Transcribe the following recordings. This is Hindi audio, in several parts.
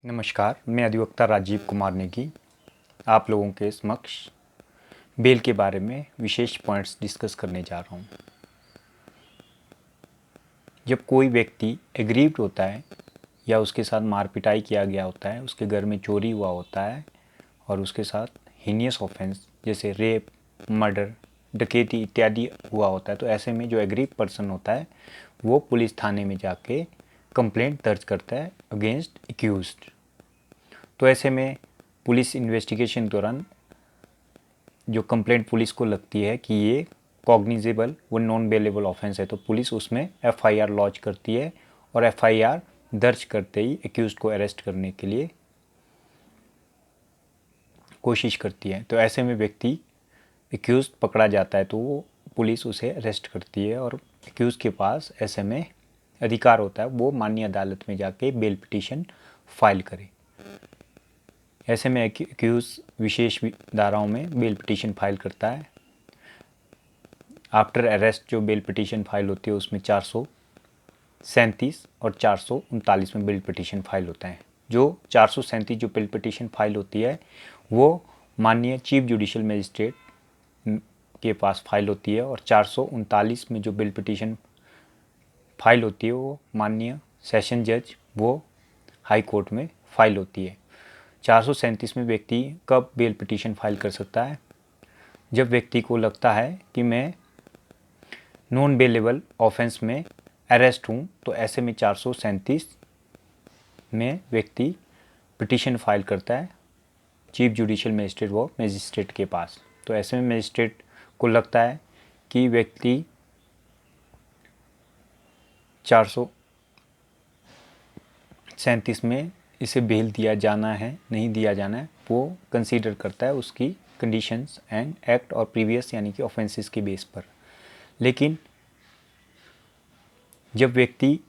नमस्कार, मैं अधिवक्ता राजीव कुमार नेगी आप लोगों के समक्ष बेल के बारे में विशेष पॉइंट्स डिस्कस करने जा रहा हूँ। जब कोई व्यक्ति एग्रीव्ड होता है या उसके साथ मार पिटाई किया गया होता है, उसके घर में चोरी हुआ होता है और उसके साथ हीनियस ऑफेंस जैसे रेप, मर्डर, डकैती इत्यादि हुआ होता है, तो ऐसे में जो एग्रीव्ड पर्सन होता है वो पुलिस थाने में जाके कंप्लेंट दर्ज करता है अगेंस्ट एक्यूज्ड। तो ऐसे में पुलिस इन्वेस्टिगेशन दौरान जो कंप्लेंट पुलिस को लगती है कि ये कॉग्निजेबल व नॉन बेलेबल ऑफेंस है, तो पुलिस उसमें एफआईआर लॉन्च करती है और एफआईआर दर्ज करते ही एक्यूज्ड को अरेस्ट करने के लिए कोशिश करती है। तो ऐसे में व्यक्ति एक्यूज्ड पकड़ा जाता है तो वो पुलिस उसे अरेस्ट करती है और एक्यूज्ड के पास ऐसे में अधिकार होता है वो माननीय अदालत में जाके बेल पिटीशन फाइल करे। ऐसे में एक्यूज विशेष धाराओं में बेल पिटीशन फाइल करता है। आफ्टर अरेस्ट जो बेल पिटीशन फाइल होती है उसमें 437 और 439 में बेल पिटीशन फाइल होता है। जो 437 जो बेल पिटीशन फाइल होती है वो माननीय चीफ जुडिशियल मजिस्ट्रेट के पास फाइल होती है और 439 में जो बेल पिटीशन फाइल होती है वो माननीय सेशन जज वो हाई कोर्ट में फाइल होती है। 437 में व्यक्ति कब बेल पिटीशन फाइल कर सकता है? जब व्यक्ति को लगता है कि मैं नॉन बेलेबल ऑफेंस में अरेस्ट हूँ, तो ऐसे में 437 में व्यक्ति पिटीशन फाइल करता है चीफ जुडिशियल मजिस्ट्रेट व मजिस्ट्रेट के पास। तो ऐसे में मजिस्ट्रेट को लगता है कि व्यक्ति 437 में इसे बेल दिया जाना है नहीं दिया जाना है, वो कंसीडर करता है उसकी कंडीशंस एंड एक्ट और प्रीवियस यानी कि ऑफेंसेस के बेस पर। लेकिन जब व्यक्ति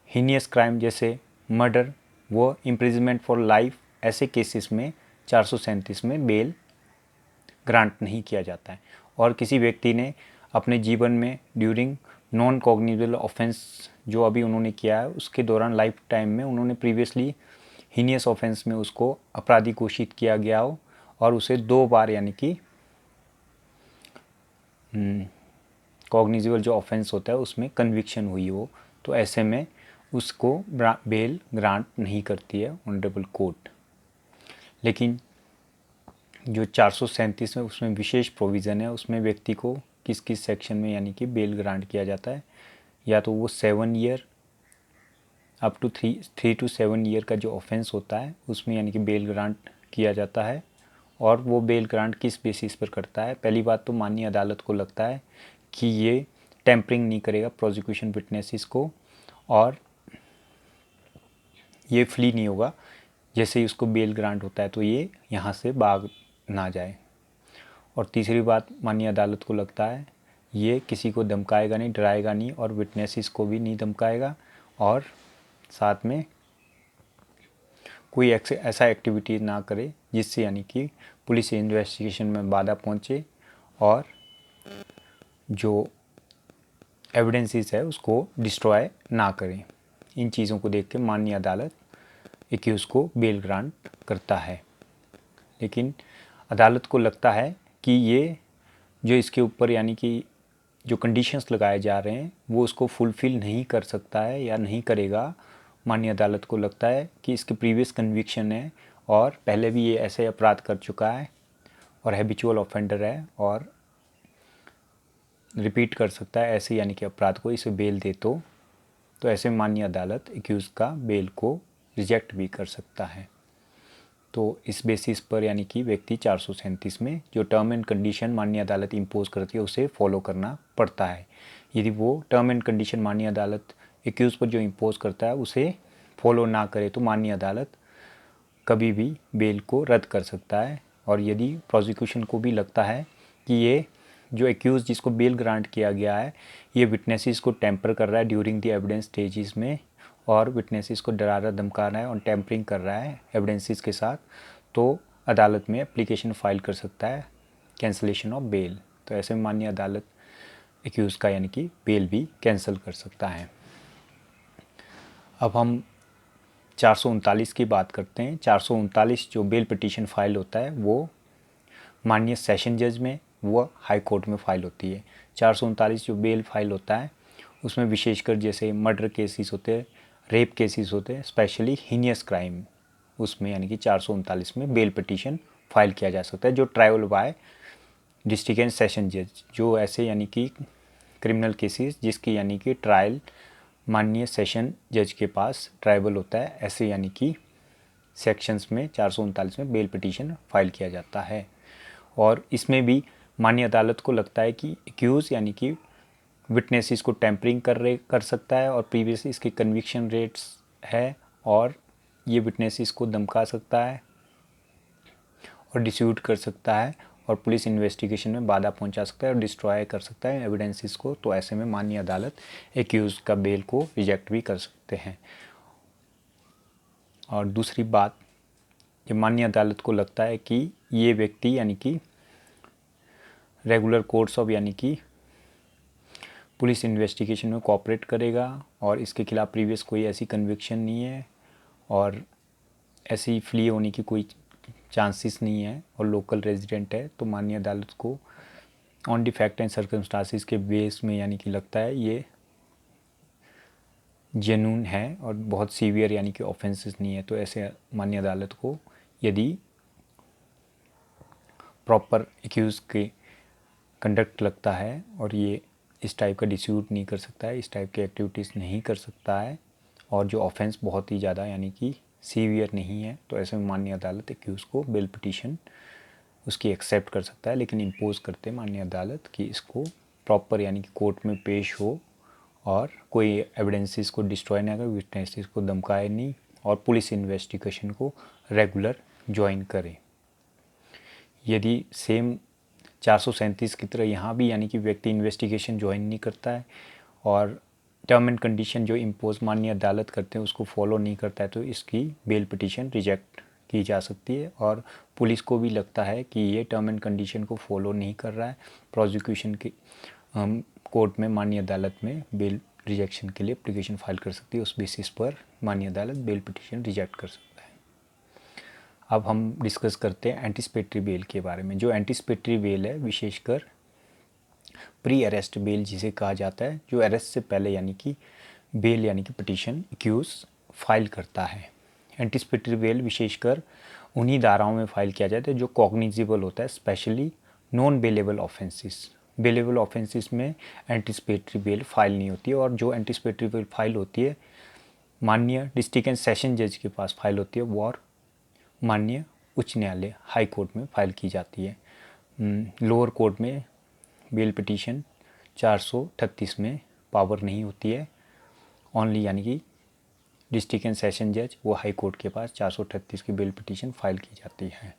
हीनियस क्राइम जैसे मर्डर व इम्प्रिजनमेंट फॉर लाइफ ऐसे केसेस में 437 में बेल ग्रांट नहीं किया जाता है और किसी व्यक्ति ने अपने जीवन में ड्यूरिंग नॉन कॉग्निजेबल ऑफेंस जो अभी उन्होंने किया है उसके दौरान लाइफ टाइम में उन्होंने प्रीवियसली हीनियस ऑफेंस में उसको अपराधी घोषित किया गया हो और उसे 2 बार यानी कि कॉग्निजेबल जो ऑफेंस होता है उसमें कन्विक्शन हुई हो, तो ऐसे में उसको बेल ग्रांट नहीं करती है ऑनरेबल कोर्ट। लेकिन जो 437 में उसमें विशेष प्रोविज़न है, उसमें व्यक्ति को किस किस सेक्शन में यानी कि बेल ग्रांट किया जाता है, या तो वो 7 year up to 3 to 7 year का जो ऑफेंस होता है उसमें यानी कि बेल ग्रांट किया जाता है। और वो बेल ग्रांट किस बेसिस पर करता है? पहली बात तो माननीय अदालत को लगता है कि ये टेम्परिंग नहीं करेगा प्रोसिक्यूशन विटनेसेस को और ये फ्ली नहीं होगा, जैसे ही उसको बेल ग्रांट होता है तो ये यहाँ से भाग ना जाए। और तीसरी बात माननीय अदालत को लगता है ये किसी को धमकाएगा नहीं, डराएगा नहीं और विटनेसेस को भी नहीं धमकाएगा और साथ में कोई ऐसा एक्टिविटी ना करे जिससे यानी कि पुलिस इन्वेस्टिगेशन में बाधा पहुंचे और जो एविडेंसेस है उसको डिस्ट्रॉय ना करें। इन चीज़ों को देख के माननीय अदालत एक्यूज को बेल ग्रांट करता है। लेकिन अदालत को लगता है कि ये जो इसके ऊपर यानी कि जो कंडीशंस लगाए जा रहे हैं वो उसको फुलफ़िल नहीं कर सकता है या नहीं करेगा। माननीय अदालत को लगता है कि इसके प्रीवियस कन्विक्शन है और पहले भी ये ऐसे अपराध कर चुका है और हैबिचुअल ऑफेंडर है और रिपीट कर सकता है ऐसे यानी कि अपराध को, इसे बेल दे तो ऐसे में माननीय अदालत एक्यूज का बेल को रिजेक्ट भी कर सकता है। तो इस बेसिस पर यानी कि व्यक्ति 437 में जो टर्म एंड कंडीशन माननीय अदालत इम्पोज करती है उसे फॉलो करना पड़ता है। यदि वो टर्म एंड कंडीशन माननीय अदालत एक्यूज पर जो इम्पोज करता है उसे फॉलो ना करे तो माननीय अदालत कभी भी बेल को रद्द कर सकता है। और यदि प्रोसिक्यूशन को भी लगता है कि ये जो एक्यूज जिसको बेल ग्रांट किया गया है ये विटनेसेस को टेम्पर कर रहा है ड्यूरिंग द एविडेंस स्टेजेस में और विटनेसेस को डरा रहा धमका रहा है और टेम्परिंग कर रहा है एविडेंसेस के साथ, तो अदालत में एप्लीकेशन फाइल कर सकता है कैंसलेशन ऑफ बेल। तो ऐसे में माननीय अदालत एक्यूज का यानी कि बेल भी कैंसिल कर सकता है। अब हम 439 की बात करते हैं। 439 जो बेल पिटीशन फाइल होता है वो माननीय सेशन जज में व हाई कोर्ट में फाइल होती है। 439 जो बेल फाइल होता है उसमें विशेषकर जैसे मर्डर केसेस होते हैं, रेप केसेस होते हैं, स्पेशली हीनियस क्राइम, उसमें यानी कि 439 में बेल पिटीशन फाइल किया जा सकता है, जो trial by district and session जज, जो ऐसे यानी कि क्रिमिनल केसेस जिसकी यानी कि ट्रायल माननीय सेशन जज के पास ट्राइबल होता है, ऐसे यानी कि सेक्शंस में 439 में बेल पिटीशन फाइल किया जाता है। और इसमें भी माननीय अदालत को लगता है कि एक्यूज़ यानी कि विटनेसेस को टेम्परिंग कर सकता है और प्रीवियस इसके कन्विक्शन रेट्स है, और ये विटनेसेस को धमका सकता है और डिस्प्यूट कर सकता है और पुलिस इन्वेस्टिगेशन में बाधा पहुंचा सकता है और डिस्ट्रॉय कर सकता है एविडेंसेस को। तो ऐसे में माननीय अदालत एक्यूज़ का बेल को रिजेक्ट भी कर सकते हैं। और दूसरी बात, जब माननीय अदालत को लगता है कि ये व्यक्ति यानी कि रेगुलर कोर्स ऑफ यानी कि पुलिस इन्वेस्टिगेशन में कोऑपरेट करेगा और इसके खिलाफ़ प्रीवियस कोई ऐसी कन्विक्शन नहीं है और ऐसी फ्ली होने की कोई चांसेस नहीं है और लोकल रेजिडेंट है, तो माननीय अदालत को on the fact and circumstances के बेस में यानी कि लगता है ये जेन्युइन है और बहुत सीवियर यानी कि ऑफेंसेस नहीं है। तो ऐसे माननीय अदालत को यदि प्रॉपर एक्यूज़ के कंडक्ट लगता है और ये इस टाइप का डिस्प्यूट नहीं कर सकता है, इस टाइप की एक्टिविटीज़ नहीं कर सकता है और जो ऑफेंस बहुत ही ज़्यादा यानी कि सीवियर नहीं है, तो ऐसे में माननीय अदालत एक्यूज़ को बेल पिटीशन उसकी एक्सेप्ट कर सकता है। लेकिन इम्पोज करते माननीय अदालत कि इसको प्रॉपर यानी कि कोर्ट में पेश हो और कोई एविडेंसेस को डिस्ट्रॉय ना करे, विटनेसेस को धमकाए नहीं और पुलिस इन्वेस्टिगेशन को रेगुलर ज्वाइन करे। यदि सेम 437 की तरह यहाँ भी यानी कि व्यक्ति इन्वेस्टिगेशन ज्वाइन नहीं करता है और टर्म एंड कंडीशन जो इम्पोज माननीय अदालत करते हैं उसको फॉलो नहीं करता है, तो इसकी बेल पिटीशन रिजेक्ट की जा सकती है। और पुलिस को भी लगता है कि ये टर्म एंड कंडीशन को फॉलो नहीं कर रहा है, प्रोसिक्यूशन की कोर्ट में माननीय अदालत में बेल रिजेक्शन के लिए एप्लीकेशन फाइल कर सकती है। उस बेसिस पर माननीय अदालत बेल पिटीशन रिजेक्ट कर सकता है। अब हम डिस्कस करते हैं एंटिसिपेटरी बेल के बारे में। जो एंटिसिपेटरी बेल है विशेषकर प्री अरेस्ट बेल जिसे कहा जाता है, जो अरेस्ट से पहले यानी कि बेल यानी कि पिटीशन एक्यूज फाइल करता है। एंटिसिपेटरी बेल विशेषकर उन्हीं धाराओं में फाइल किया जाता है जो कॉग्निजिबल होता है, specially non bailable offences. Bailable offences में एंटिसिपेटरी बेल फाइल नहीं होती है और जो एंटिसिपेटरी बेल फाइल होती है माननीय डिस्ट्रिक्ट एंड सेशन जज के पास फाइल होती है वो और माननीय उच्च न्यायालय हाई कोर्ट में फाइल की जाती है। लोअर कोर्ट में बेल पिटीशन 438 में पावर नहीं होती है, ओनली यानी कि डिस्ट्रिक्ट एंड सेशन जज वो हाई कोर्ट के पास 438 की बेल पिटीशन फाइल की जाती है।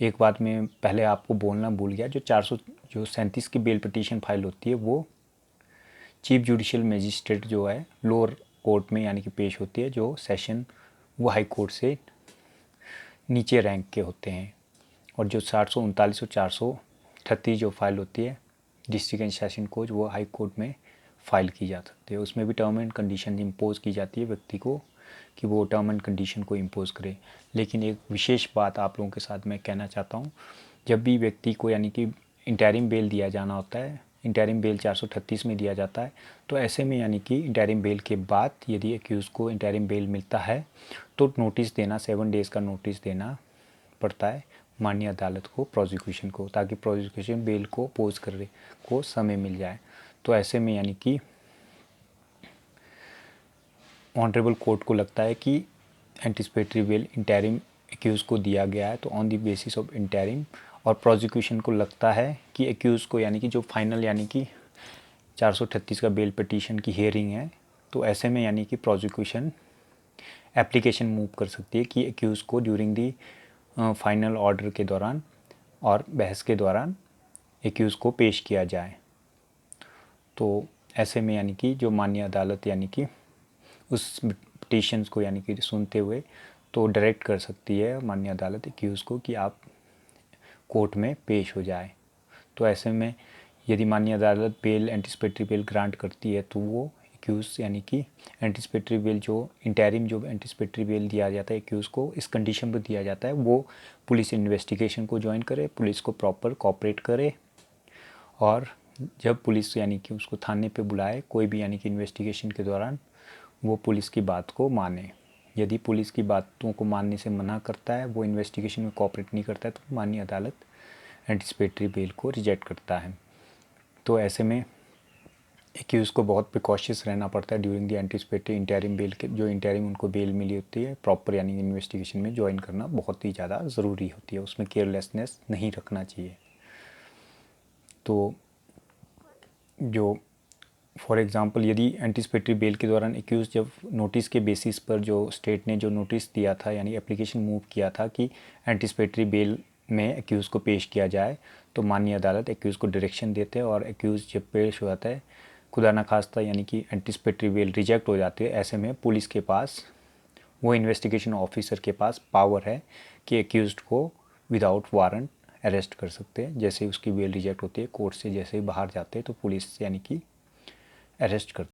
एक बात मैं पहले आपको बोलना भूल गया, जो 437 की बेल पिटीशन फाइल होती है वो चीफ जुडिशियल मजिस्ट्रेट जो है लोअर कोर्ट में यानी कि पेश होती है, जो सेशन वो हाई कोर्ट से नीचे रैंक के होते हैं। और जो 439 और 438 जो फाइल होती है डिस्ट्रिक्ट एंड सेशन कोर्ट वो हाई कोर्ट में फाइल की जा सकती है। उसमें भी टर्म एंड कंडीशन इम्पोज की जाती है व्यक्ति को कि वो टर्म एंड कंडीशन को इम्पोज करे। लेकिन एक विशेष बात आप लोगों के साथ मैं कहना चाहता हूँ, जब भी व्यक्ति को यानी कि इंटरिम बेल दिया जाना होता है, इंटरिम बेल 438 में दिया जाता है, तो ऐसे में यानी कि इंटरिम बेल के बाद यदि एक्यूज़ को इंटरिम बेल मिलता है तो नोटिस देना 7 डेज़ का नोटिस देना पड़ता है माननीय अदालत को, प्रोसिक्यूशन को, ताकि प्रोसिक्यूशन बेल को पोज करने को समय मिल जाए। तो ऐसे में यानी कि ऑनरेबल कोर्ट को लगता है कि एंटिसिपेटरी बेल इंटरिम एक्यूज़ को दिया गया है, तो on the basis of interim, और प्रोसिक्यूशन को लगता है कि एक्यूज़ को यानी कि जो फाइनल यानी कि 438 का बेल पिटीशन की हियरिंग है, तो ऐसे में यानी कि प्रोसिक्यूशन एप्लीकेशन मूव कर सकती है कि एक्यूज़ को ड्यूरिंग दी फाइनल ऑर्डर के दौरान और बहस के दौरान एक्यूज़ को पेश किया जाए। तो ऐसे में यानी कि जो माननीय अदालत यानी कि उस पिटीशंस को यानी कि सुनते हुए तो डायरेक्ट कर सकती है माननीय अदालत एक्यूज़ को कि आप कोर्ट में पेश हो जाए। तो ऐसे में यदि माननीय अदालत बेल एंटिसिपेटरी बेल ग्रांट करती है तो वो एक्यूज यानी कि एंटिसिपेटरी बेल जो इंटरिम जो एंटिसिपेटरी बेल दिया जाता है एक्यूज को इस कंडीशन पर दिया जाता है वो पुलिस इन्वेस्टिगेशन को ज्वाइन करे, पुलिस को प्रॉपर कोऑपरेट करे और जब पुलिस यानी कि उसको थाने पे बुलाए कोई भी यानी कि इन्वेस्टिगेशन के दौरान वो पुलिस की बात को माने। यदि पुलिस की बातों को मानने से मना करता है, वो इन्वेस्टिगेशन में कोऑपरेट नहीं करता है, तो माननीय अदालत एंटिसिपेटरी बेल को रिजेक्ट करता है। तो ऐसे में एक्यूज को बहुत प्रिकॉशियस रहना पड़ता है during the anticipatory interim bell के जो इंटरिम उनको बेल मिली होती है प्रॉपर यानी इन्वेस्टिगेशन में ज्वाइन करना बहुत ही ज़्यादा ज़रूरी होती है, उसमें केयरलेसनेस नहीं रखना चाहिए। तो जो फॉर एग्ज़ाम्पल यदि एंटिसिपेटरी बेल के दौरान एक्यूज जब नोटिस के बेसिस पर जो स्टेट ने जो नोटिस दिया था यानी एप्लीकेशन मूव किया था कि एंटिसिपेटरी बेल में एक्यूज़ को पेश किया जाए, तो माननीय अदालत एक्यूज़ को डायरेक्शन देते हैं और एक्यूज़ जब पेश हो जाता है खुदा न खास्ता यानी कि एंटिसिपेटरी बेल रिजेक्ट हो जाती है, ऐसे में पुलिस के पास वो इन्वेस्टिगेशन ऑफिसर के पास पावर है कि एक्यूज़ को विदाउट वारंट अरेस्ट कर सकते हैं। जैसे ही उसकी बेल रिजेक्ट होती है कोर्ट से जैसे ही बाहर जाते हैं तो पुलिस यानी कि अरेस्ट कर